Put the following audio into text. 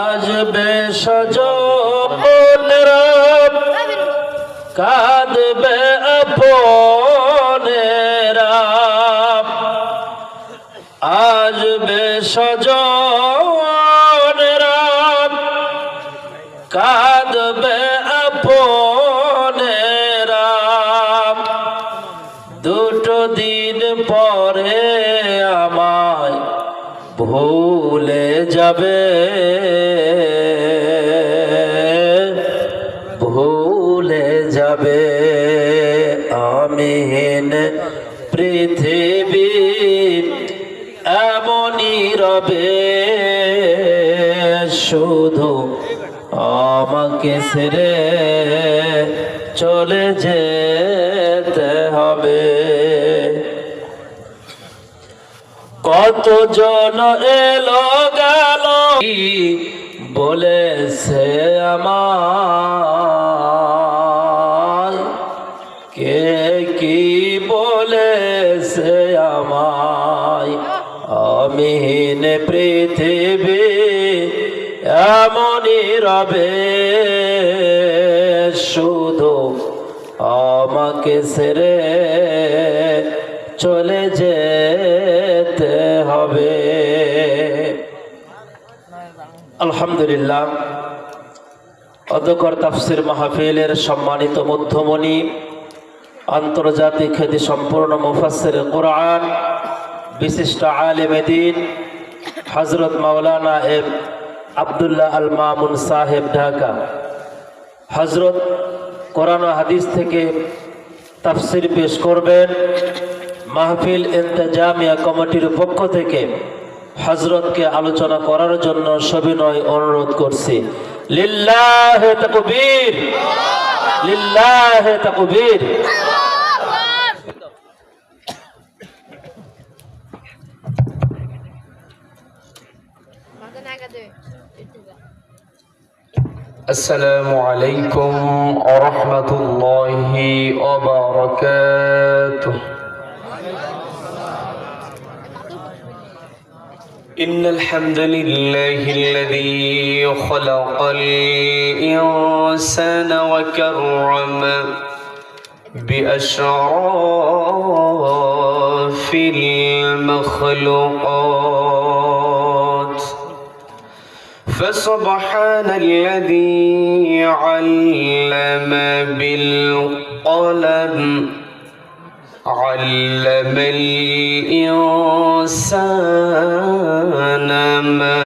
আসবে সজনেরা কাঁদবে আপনেরা, আসবে সজনেরা কাঁদবে আপনেরা, দুটো দিন পরে আমায় ভুলে যাবে, ভুলে যাবে। আমিহীন পৃথিবী এমনই রবে, শুধু আমাকে ছেড়ে চলে যেতে হবে। কতজন এলো গেল বলেছে আমায়, কে কি বলেছে আমায়, আমিহীন পৃথিবী এমনই রবে, শুধু আমাকে ছেড়ে চলে যেতে হবে। আলহামদুলিল্লাহ, অধ্যকর তাফসির মাহফিলের সম্মানিত মধ্যমণি, আন্তর্জাতিক খ্যাতি সম্পূর্ণ মুফাসসির কুরআন, বিশিষ্ট আলেমে দ্বীন হযরত মাওলানা এম আব্দুল্লাহ আল মামুন সাহেব ঢাকা, হযরত কোরআন ও হাদিস থেকে তাফসির পেশ করবেন। মাহফিল ইন্তেজামিয়া কমিটির পক্ষ থেকে হযরতকে আলোচনা করার জন্য সবিনয় অনুরোধ করছি। লিল্লাহি তাকবীর, লিল্লাহি তাকবীর। আসসালামু আলাইকুম ওয়া রাহমাতুল্লাহি ওয়া বারাকাতুহু। إن الحمد لله الذي خلق الإنسان وكرمه بأشراف المخلوقات، فسبحان الذي علم بالقلم، علم الإنسان ما